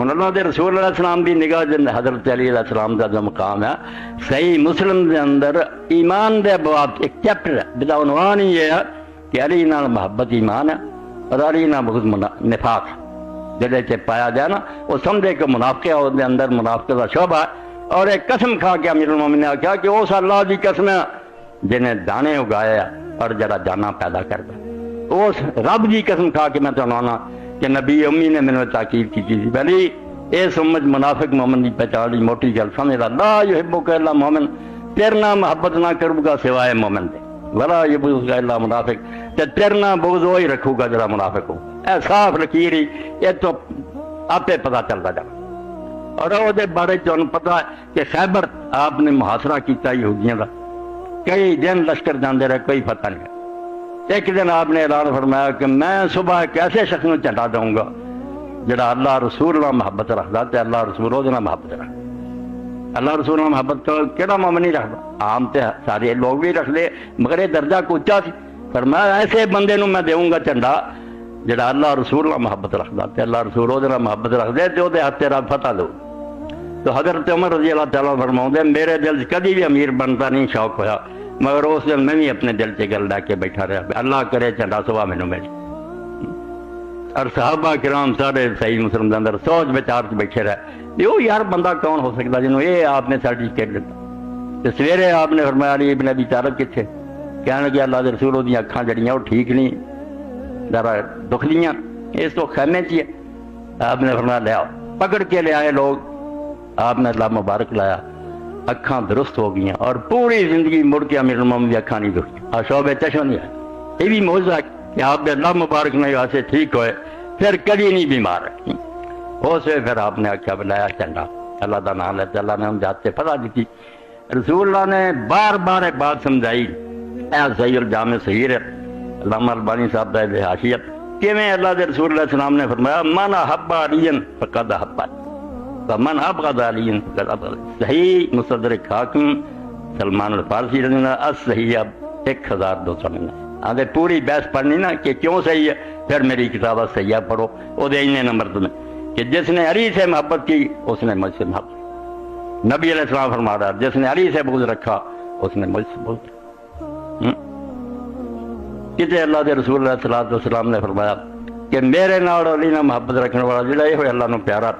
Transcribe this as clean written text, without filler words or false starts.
ہوں اللہ دے رسول علیہ السلام دی نگاہ جن حضرت علی علیہ السلام دا جو مقام ہے صحیح مسلم دے اندر ایمان دے ابواب ایک چیپٹر ہے بلا عنوان ہی یہ ہے کہ علی نال محبت ایمان ہے اور علی نال بغض نفاق جڑے چ پایا جائے نا وہ سمجھے کہ منافقہ او دے اندر منافقہ دا شعبہ ہے اور ایک قسم کھا کے امیر المومنین نے آخیا کہ اس اللہ دی قسم ہے جنہیں دانے اگایا اور جڑا جانا پیدا کرتا اس رب دی قسم کھا کے میں تمہیں کہ نبی امی نے میرے تاکید کی تھی بھلی اے سمجھ منافق مومن کی پہچان دی موٹی گل سمجھ لا یحبک الا مومن تیرے نہ محبت نہ کروں گا سوائے مومن دے ولا یحبک الا منافق تے تیرے نہ بغض وہی رکھوں گا جڑا منافق ہو اے صاف لکیر ہی یہ تو آپ پتہ چلتا جانا اور وہ دے بارے تمہیں پتہ ہے کہ خیبر آپ نے محاصرہ کیتا یہودیاں دا کئی دن لشکر جاندے رہے کوئی پتہ نہیں ایک دن آپ نے اعلان فرمایا کہ میں صبح ایک ایسے شخص کو چڑھا دوں گا جڑا اللہ رسول اللہ محبت رکھتا تے اللہ رسول وہ محبت رکھتا اللہ رسول اللہ محبت کا کہڑا مومن نہیں رکھتا عام تے سارے لوگ بھی رکھ لے مگر یہ درجہ کو اچا سی فرمایا ایسے بندے نو میں دوں گا جھنڈا جڑا اللہ رسول اللہ محبت رکھتا تے اللہ رسول وہ محبت رکھتے تے وہ ہاتھ تیرا فتح دو تو حضرت عمر رضی اللہ تعالیٰ فرماؤں دے میرے دل کدی بھی امیر بنتا نہیں شوق ہویا مگر اس دن میں بھی اپنے دل سے گل لا کے بیٹھا رہا اللہ کرے چنڈا صبح مینوں ملی اور صحابہ کرام سارے صحیح مسلم دے اندر سوچ بچار سے بیٹھے رہے وہ یار بندہ کون ہو سکتا جنہوں یہ آپ نے سرٹیفکیٹ دیتا تو سویرے آپ نے فرمایا علی ابن ابی طالب کتنے کہنے لگے اللہ دے رسول وہ اکھاں جڑیاں وہ ٹھیک نہیں ذرا دکھ لیاں اس تو خیمے چ آپ نے فرمایا لے آؤ پکڑ کے لے آئے لوگ آپ نے اللہ مبارک لایا اکھاں درست ہو گئی اور پوری زندگی مڑ کے امیر المومنین دی اکھاں نہیں دکھی اور شعبے چشم نہیں آئے یہ بھی معجزہ ہے کہ آپ نے اللہ مبارک نے یہاں سے ٹھیک ہوئے پھر کبھی نہیں بیمار رکھی ہو سے پھر آپ نے آخیا بلایا چنڈا اللہ کا نام لیتے اللہ نے ہم جاتے فتح دیتی رسول اللہ نے بار بار ایک بات سمجھائی اے صحیح الجامع صحیح ہے علامہ البانی صاحب دا حاشیت کیویں اللہ دے رسول اللہ السلام نے فرمایا من احب علی فقد احب من ابغض علی فقد ابغض صحیح مستدرک حاکم سلمان الفارسی رضی اللہ عنہ صحیح اب 1200 میں آدھے پوری بحث پڑھنی نا کہ کیوں صحیح ہے پھر میری کتاب صحیح پڑھو وہ دے انہیں نمبر تمہیں کہ جس نے علی سے محبت کی اس نے مجھ سے محبت نبی علیہ السلام فرما رہا جس نے علی سے بغض رکھا اس نے مجھ سے بغض رکھا کتے اللہ دے رسول اللہ صلی اللہ علیہ وسلم نے فرمایا کہ میرے نال علی نے محبت رکھنے والا جڑا یہ ہوئے اللہ نو پیارا